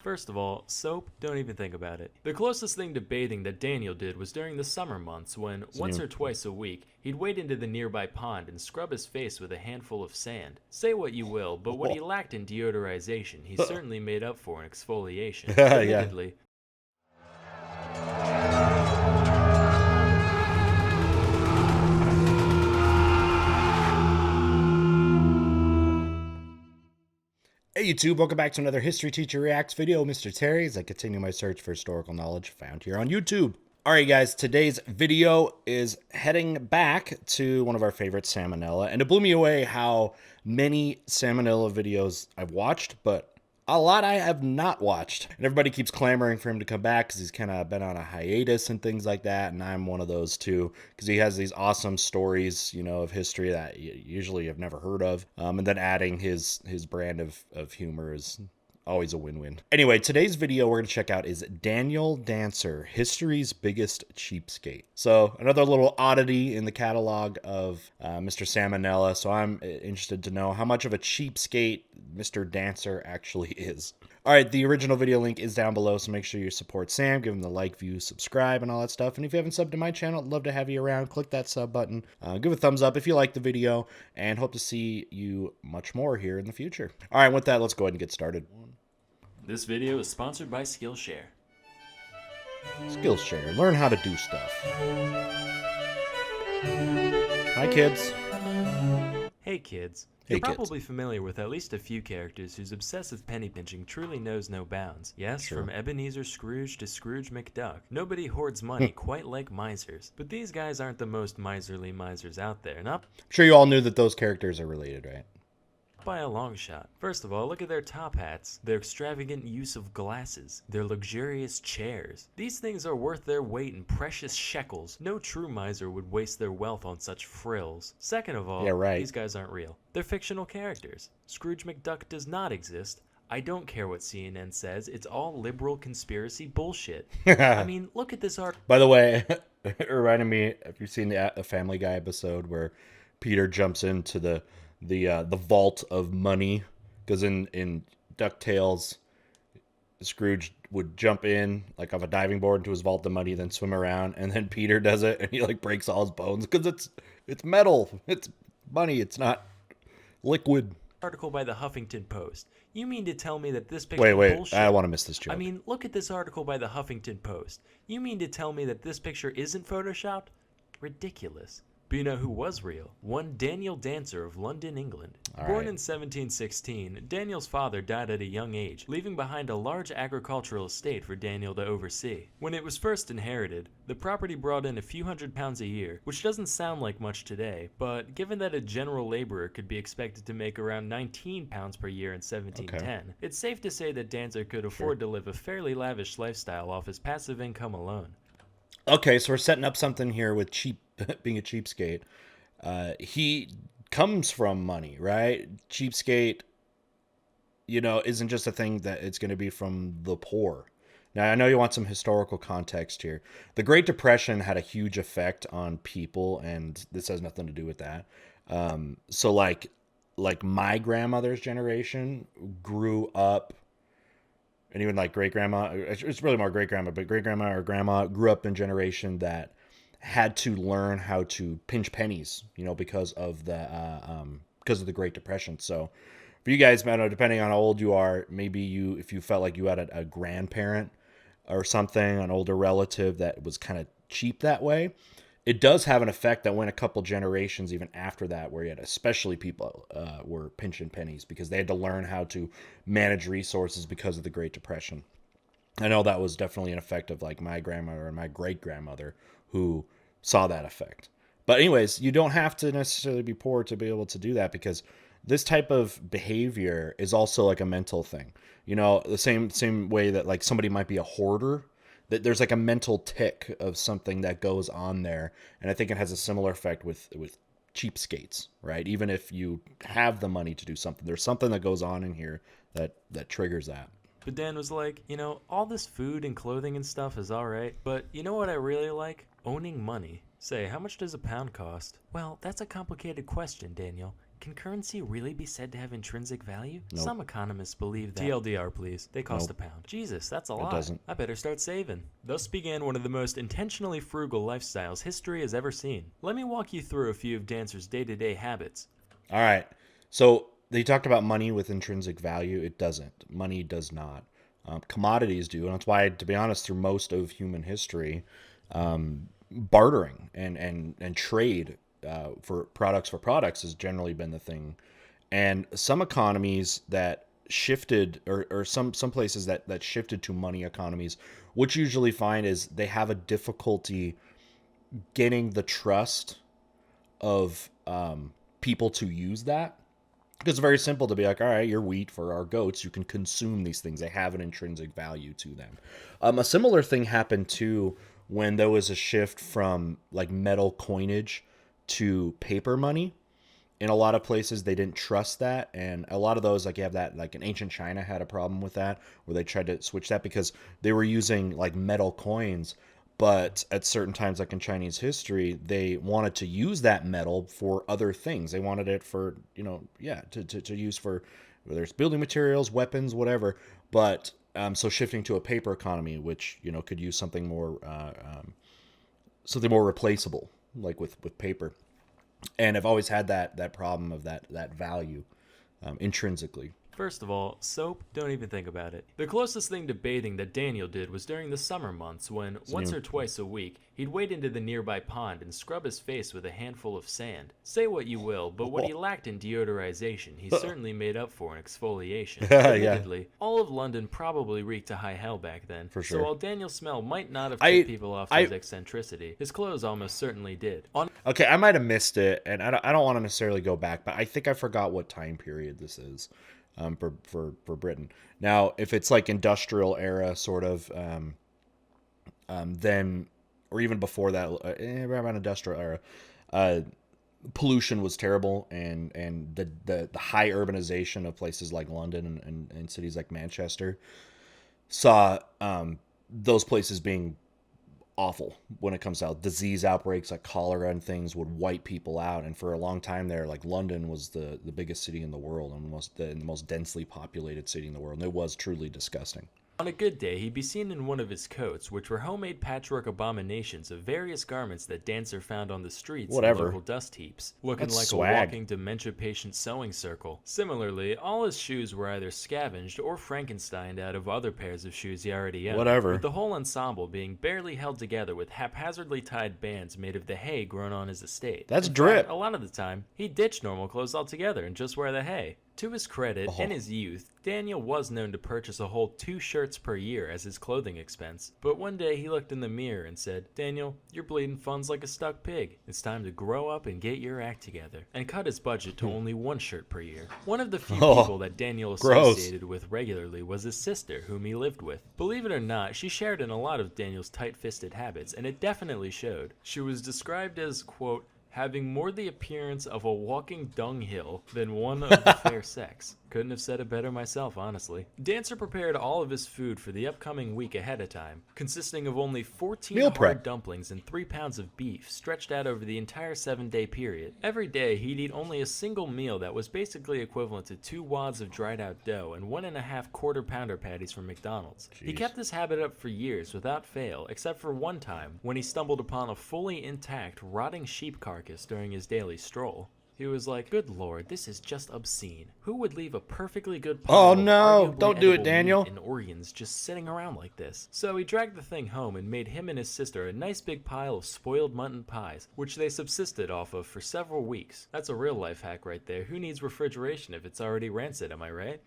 First of all, soap, don't even think about it. The closest thing to bathing that Daniel did was during the summer months when, once or twice a week, he'd wade into the nearby pond and scrub his face with a handful of sand. Say what you will, but what he lacked in deodorization, he certainly made up for in exfoliation. Yeah. Admittedly, Hey YouTube, welcome back to another History Teacher Reacts video. Mr. Terry, as I continue my search for historical knowledge found here on YouTube. Alright guys, today's video is heading back to one of our favorite Salmonella, and it blew me away how many Salmonella videos I've watched, but a lot I have not watched. And everybody keeps clamoring for him to come back because he's kind of been on a hiatus and things like that, and I'm one of those too, because he has these awesome stories, you know, of history that you usually have never heard of, and then adding his brand of humor is always a win-win. Anyway, today's video we're going to check out is Daniel Dancer, History's Biggest Cheapskate. So another little oddity in the catalog of Mr. Salmonella. So I'm interested to know how much of a cheapskate Mr. Dancer actually is. All right, the original video link is down below, so make sure you support Sam, give him the like, view, subscribe, and all that stuff. And if you haven't subbed to my channel, I'd love to have you around. Click that sub button, give a thumbs up if you like the video, and hope to see you much more here in the future. All right, with that, let's go ahead and get started. this video is sponsored by Skillshare. Skillshare, learn how to do stuff. Hi, kids. Hey kids. Hey, You're kids. probably familiar with at least a few characters whose obsessive penny pinching truly knows no bounds. Yes, Sure. from Ebenezer Scrooge to Scrooge McDuck. Nobody hoards money quite like misers. But these guys aren't the most miserly misers out there, not I'm sure you all knew that those characters are related, right? by a long shot. First of all, look at their top hats, their extravagant use of glasses, their luxurious chairs. These things are worth their weight in precious shekels. No true miser would waste their wealth on such frills. Second of all, Yeah, right. these guys aren't real. They're fictional characters. Scrooge McDuck does not exist. I don't care what CNN says, it's all liberal conspiracy bullshit. I mean, look at this art. By the way, it reminded me, have you seen the Family Guy episode where Peter jumps into the vault of money? Because in DuckTales, Scrooge would jump in like off a diving board into his vault of money, then swim around, and then Peter does it, and he like breaks all his bones because it's metal, it's money, it's not liquid. Article by the Huffington Post. You mean to tell me that this picture Wait, bullshit? I don't want to miss this joke. I mean, look at this article by the Huffington Post. You mean to tell me that this picture isn't photoshopped? Ridiculous. But you know who was real? One Daniel Dancer of London, England. Born in 1716, Daniel's father died at a young age, leaving behind a large agricultural estate for Daniel to oversee. When it was first inherited, the property brought in a few £100s a year, which doesn't sound like much today, but given that a general laborer could be expected to make around £19 per year in 1710, it's safe to say that Dancer could afford to live a fairly lavish lifestyle off his passive income alone. Okay, so we're setting up something here with being a cheapskate. He comes from money, right? Cheapskate, you know, isn't just a thing that it's going to be from the poor. Now, I know you want some historical context here. The Great Depression had a huge effect on people, and this has nothing to do with that. So, like my grandmother's generation grew up, and even like great grandma, it's really more great grandma, but great grandma or grandma grew up in a generation that had to learn how to pinch pennies, you know, because of the Great Depression. So for you guys, man, depending on how old you are, maybe if you felt like you had a grandparent or something, an older relative that was kind of cheap that way, it does have an effect that went a couple generations even after that, where you had especially people were pinching pennies because they had to learn how to manage resources because of the Great Depression. I know that was definitely an effect of like my grandmother and my great grandmother who saw that effect. But anyways, you don't have to necessarily be poor to be able to do that, because this type of behavior is also like a mental thing. You know, the same way that like somebody might be a hoarder, that there's like a mental tick of something that goes on there. And I think it has a similar effect with cheapskates, right? Even if you have the money to do something, there's something that goes on in here that triggers that. But Dan was like, you know, all this food and clothing and stuff is alright, but you know what I really like? Owning money. Say, how much does a pound cost? Well, that's a complicated question, Daniel. Can currency really be said to have intrinsic value? Nope. Some economists believe that. TLDR, please. They cost a pound. Jesus, that's a lot. It doesn't. I better start saving. Thus began one of the most intentionally frugal lifestyles history has ever seen. Let me walk you through a few of Dancer's day-to-day habits. All right. So they talked about money with intrinsic value. It doesn't. Money does not. Commodities do. And that's why, to be honest, through most of human history, bartering and trade for products has generally been the thing. And some economies that shifted, or some places that shifted to money economies, what you usually find is they have a difficulty getting the trust of people to use that. Because it's very simple to be like, all right, you're wheat for our goats. You can consume these things. They have an intrinsic value to them. A similar thing happened too when there was a shift from like metal coinage to paper money. In a lot of places, they didn't trust that. And a lot of those, like you have that, like in ancient China had a problem with that, where they tried to switch that because they were using like metal coins. But at certain times, like in Chinese history, they wanted to use that metal for other things. They wanted it for, to use for whether it's building materials, weapons, whatever. But so shifting to a paper economy, which, could use something more replaceable, like with paper. And I've always had that problem of that value intrinsically. First of all, soap, don't even think about it. The closest thing to bathing that Daniel did was during the summer months when, once or twice a week, he'd wade into the nearby pond and scrub his face with a handful of sand. Say what you will, but what he lacked in deodorization, he certainly made up for in exfoliation. Admittedly, all of London probably reeked to high hell back then. For sure. So while Daniel's smell might not have tipped people off his eccentricity, his clothes almost certainly did. Okay, I might have missed it, and I don't want to necessarily go back, but I think I forgot what time period this is. For Britain. Now, if it's like industrial era sort of, then, or even before that, around industrial era, pollution was terrible, and the high urbanization of places like London and cities like Manchester saw those places being awful when it comes out. Disease outbreaks like cholera and things would wipe people out, and for a long time there, like London was the biggest city in the world and the most densely populated city in the world, and it was truly disgusting. On a good day, he'd be seen in one of his coats, which were homemade patchwork abominations of various garments that Dancer found on the streets and local dust heaps, looking That's like swag. a walking dementia patient sewing circle. Similarly, all his shoes were either scavenged or Frankensteined out of other pairs of shoes he already owned, with the whole ensemble being barely held together with haphazardly tied bands made of the hay grown on his estate. That's in drip. fact, a lot of the time, he'd ditch normal clothes altogether and just wear the hay. To his credit, in his youth, Daniel was known to purchase a whole 2 shirts per year as his clothing expense. But one day he looked in the mirror and said, "Daniel, you're bleeding funds like a stuck pig. It's time to grow up and get your act together." And cut his budget to only 1 shirt per year. One of the few people that Daniel associated with regularly was his sister, whom he lived with. Believe it or not, she shared in a lot of Daniel's tight-fisted habits, and it definitely showed. She was described as, quote, having more the appearance of a walking dunghill than one of the fair sex. Couldn't have said it better myself, honestly. Dancer prepared all of his food for the upcoming week ahead of time, consisting of only 14 hard dumplings and 3 pounds of beef stretched out over the entire 7-day period. Every day, he'd eat only a single meal that was basically equivalent to 2 wads of dried out dough and 1.5 quarter-pounder patties from McDonald's. He kept this habit up for years without fail, except for one time when he stumbled upon a fully intact, rotting sheep carcass during his daily stroll. He was like, "Good Lord, this is just obscene. Who would leave a perfectly good pile of arguably don't do it, edible Daniel. meat and organs just sitting around like this?" So he dragged the thing home and made him and his sister a nice big pile of spoiled mutton pies, which they subsisted off of for several weeks. That's a real life hack right there. Who needs refrigeration if it's already rancid, am I right?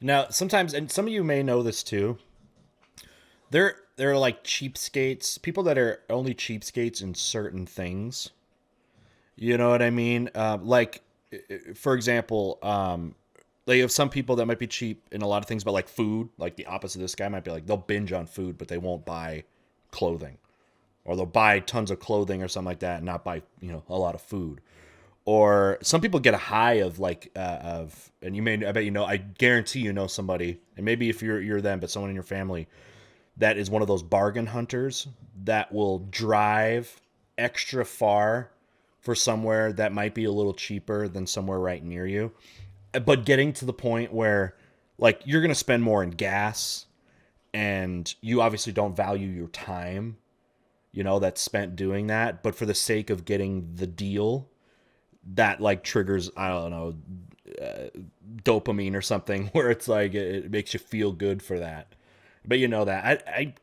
Now, sometimes, and some of you may know this too, there are like cheapskates, people that are only cheapskates in certain things. You know what I mean? Like, for example, they have some people that might be cheap in a lot of things, but like food, like the opposite of this guy might be like, they'll binge on food, but they won't buy clothing. Or they'll buy tons of clothing or something like that and not buy, a lot of food. Or some people get a high of like, and I bet I guarantee you know somebody, and maybe if you're them, but someone in your family that is one of those bargain hunters that will drive extra far for somewhere that might be a little cheaper than somewhere right near you. But getting to the point where, like, you're going to spend more in gas, and you obviously don't value your time, that's spent doing that. But for the sake of getting the deal, that, like, triggers, I don't know, dopamine or something, where it's like, it makes you feel good for that. But that. I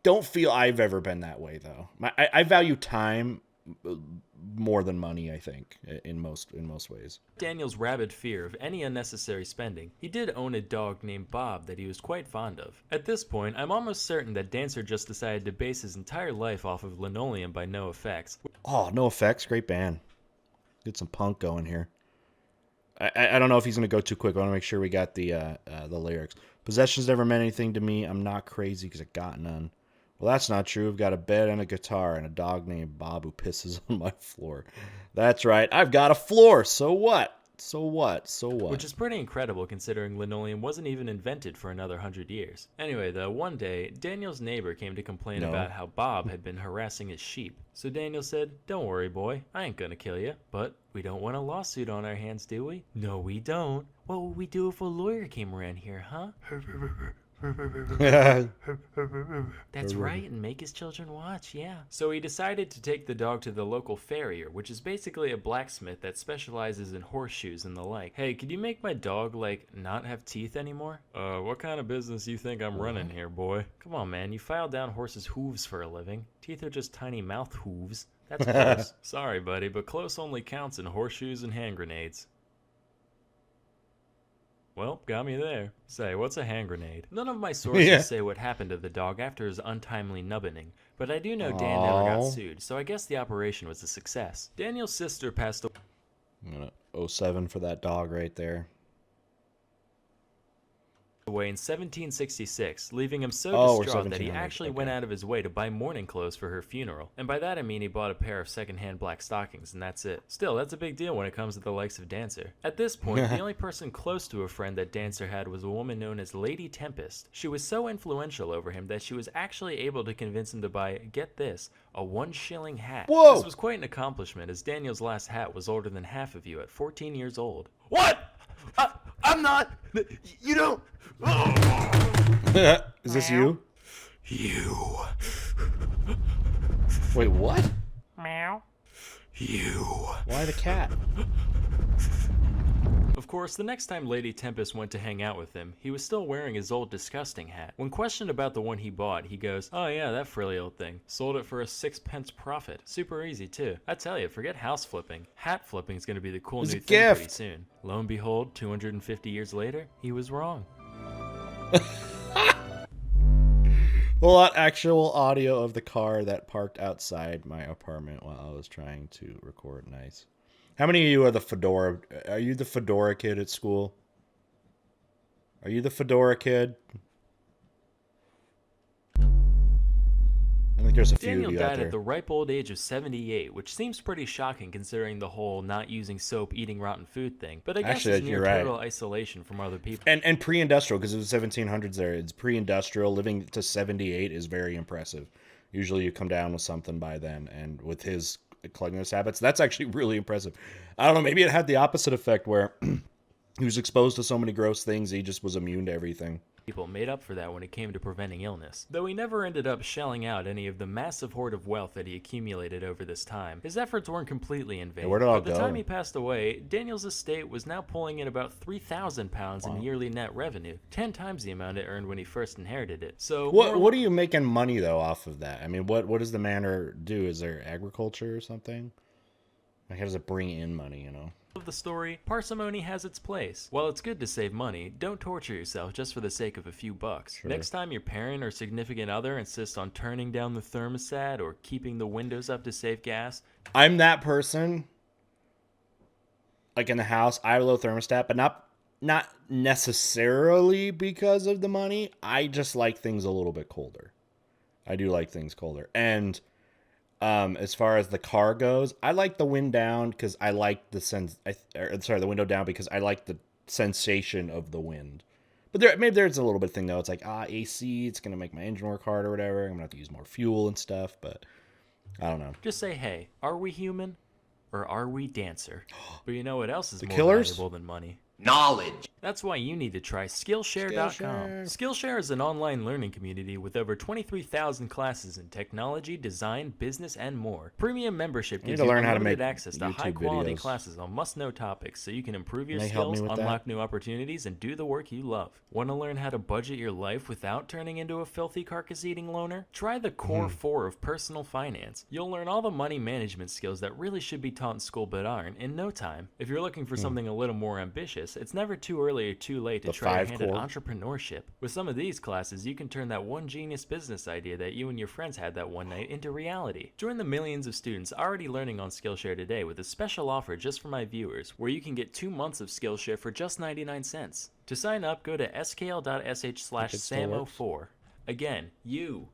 don't feel I've ever been that way, though. I value time more than money, I think, in most ways. Daniel's rabid fear of any unnecessary spending, he did own a dog named Bob that he was quite fond of. At this point, I'm almost certain that Dancer just decided to base his entire life off of Linoleum by NoFX. Oh, NoFX, great band. Get some punk going here. I don't know if he's going to go too quick. I want to make sure we got the lyrics. Possessions never meant anything to me. I'm not crazy because I got none. Well, that's not true. I've got a bed and a guitar and a dog named Bob who pisses on my floor. That's right. I've got a floor. So what? So what? So what? Which is pretty incredible considering linoleum wasn't even invented for another 100 years. Anyway, though, one day, Daniel's neighbor came to complain about how Bob had been harassing his sheep. So Daniel said, "Don't worry, boy. I ain't gonna kill you. But we don't want a lawsuit on our hands, do we?" "No, we don't. What would we do if a lawyer came around here, huh?" "That's right, and make his children watch, yeah." So he decided to take the dog to the local farrier, which is basically a blacksmith that specializes in horseshoes and the like. "Hey, could you make my dog, like, not have teeth anymore?" What kind of business you think I'm running here, boy?" "Come on, man, you file down horses' hooves for a living. Teeth are just tiny mouth hooves." "That's close." "Sorry, buddy, but close only counts in horseshoes and hand grenades." Well, got me there. Say, what's a hand grenade? None of my sources say what happened to the dog after his untimely nubbening, but I do know Dan never got sued, so I guess the operation was a success. Daniel's sister passed away. I'm gonna 07 for that dog right there. Away in 1766, leaving him so distraught that he actually went out of his way to buy mourning clothes for her funeral. And by that I mean he bought a pair of secondhand black stockings, and that's it. Still, that's a big deal when it comes to the likes of Dancer. At this point, the only person close to a friend that Dancer had was a woman known as Lady Tempest. She was so influential over him that she was actually able to convince him to buy, get this, a 1 shilling hat. Whoa! This was quite an accomplishment, as Daniel's last hat was older than half of you at 14 years old. "What? I'm not. You don't." Is this you? You. Wait, what? Meow. You. Why the cat? Of course, the next time Lady Tempest went to hang out with him, he was still wearing his old disgusting hat. When questioned about the one he bought, he goes, "Oh yeah, that frilly old thing. Sold it for a 6 pence profit. Super easy too. I tell you, forget house flipping. Hat flipping is going to be the cool new thing pretty soon." Lo and behold, 250 years later, he was wrong. Well, that actual audio of the car that parked outside my apartment while I was trying to record. Nice. How many of you are the fedora? Are you the fedora kid at school? Are you the fedora kid? I think there's a few Daniel of you out died there. at the ripe old age of 78, which seems pretty shocking considering the whole not using soap, eating rotten food thing. But I guess Actually, it's near you're right. total isolation from other people. And pre-industrial, because it was 1700s there. It's pre-industrial. Living to 78 is very impressive. Usually you come down with something by then. And with his cleanliness habits, that's actually really impressive. I don't know, maybe it had the opposite effect where he was exposed to so many gross things, he just was immune to everything. People made up for that when it came to preventing illness. Though he never ended up shelling out any of the massive hoard of wealth that he accumulated over this time, his efforts weren't completely in vain. Yeah, where did it all By the go? time he passed away, Daniel's estate was now pulling in about £3,000 in yearly net revenue, 10 times the amount it earned when he first inherited it. So What are you making money though off of that? I mean, what does the manor do? Is there agriculture or something? Like, how does it bring in money, you know? of the story, parsimony has its place. While it's good to save money, don't torture yourself just for the sake of a few bucks. Sure. Next time your parent or significant other insists on turning down the thermostat or keeping the windows up to save gas, I'm that person. Like in the house, I have a low thermostat, but not necessarily because of the money. I just like things a little bit colder. I do like things colder. And as far as the car goes, I like the wind down because I like the window down because I like the sensation of the wind. But maybe there's a little bit of thing though. It's like AC, it's gonna make my engine work harder or whatever. I'm gonna have to use more fuel and stuff, but I don't know. just say, hey, are we human? or are we dancer? But you know what else is more Killers? valuable than money? Knowledge. That's why you need to try Skillshare.com. Skillshare is an online learning community with over 23,000 classes in technology, design, business, and more. Premium membership gives you unlimited access to high-quality classes on must-know topics so you can improve your skills, unlock new opportunities, and do the work you love. Want to learn how to budget your life without turning into a filthy carcass-eating loner? Try the Core 4 of personal finance. You'll learn all the money management skills that really should be taught in school but aren't in no time. If you're looking for something a little more ambitious, it's never too early or too late to try your hand at entrepreneurship. With some of these classes, you can turn that one genius business idea that you and your friends had that one night into reality. Join the millions of students already learning on Skillshare today with a special offer just for my viewers, where you can get 2 months of Skillshare for just 99 cents. To sign up, go to skl.sh/sam04. Again, you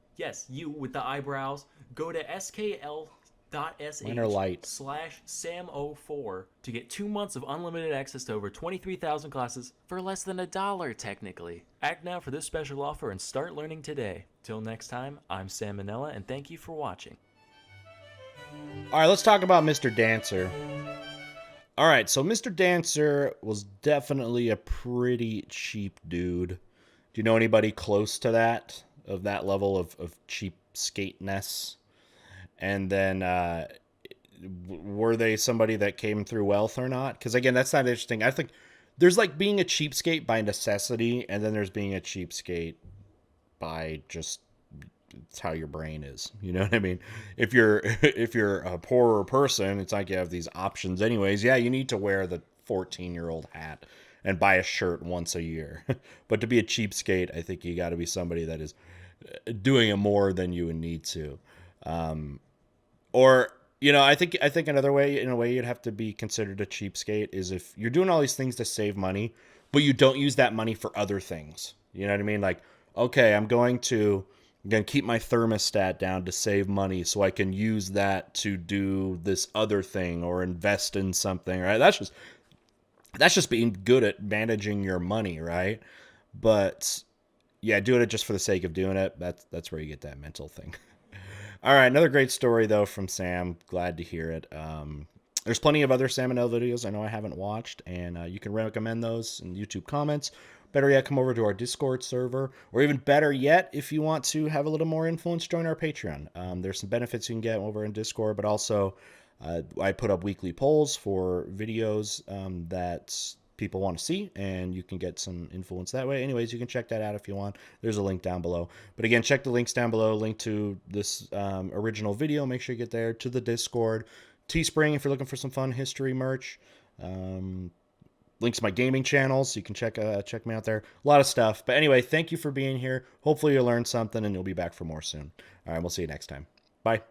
with the eyebrows, go to skl.sh/sam04 to get 2 months of unlimited access to over 23,000 classes for less than $1 technically. Act now for this special offer and start learning today. Till next time, I'm Sam Manella, and thank you for watching. All right, let's talk about Mr. Dancer. All right, so Mr. Dancer was definitely a pretty cheap dude. Do you know anybody close to that, of that level of cheapskate-ness? And then, were they somebody that came through wealth or not? Because, again, that's not interesting. I think there's, like, being a cheapskate by necessity, and then there's being a cheapskate by just, it's how your brain is. You know what I mean? If you're a poorer person, it's like you have these options anyways. Yeah, you need to wear the 14-year-old hat and buy a shirt once a year. But to be a cheapskate, I think you got to be somebody that is doing it more than you would need to. Or, you know, I think another way, in a way, you'd have to be considered a cheapskate is if you're doing all these things to save money, but you don't use that money for other things. You know what I mean? Like, okay, I'm going to keep my thermostat down to save money so I can use that to do this other thing or invest in something, right? That's just being good at managing your money, right? But yeah, doing it just for the sake of doing it, that's where you get that mental thing. All right, another great story, though, from Sam. Glad to hear it. There's plenty of other Sam and L videos I know I haven't watched, and you can recommend those in YouTube comments. Better yet, come over to our Discord server, or even better yet, if you want to have a little more influence, join our Patreon. There's some benefits you can get over in Discord, but also I put up weekly polls for videos that people want to see, and you can get some influence that way. Anyways, you can check that out if you want. There's a link down below. But again, check the links down below. Link to this original video. Make sure you get there, to the Discord. Teespring if you're looking for some fun history merch. Links to my gaming channels, so you can check me out there. A lot of stuff. But anyway, thank you for being here. Hopefully you learned something, and you'll be back for more soon. All right, we'll see you next time. Bye.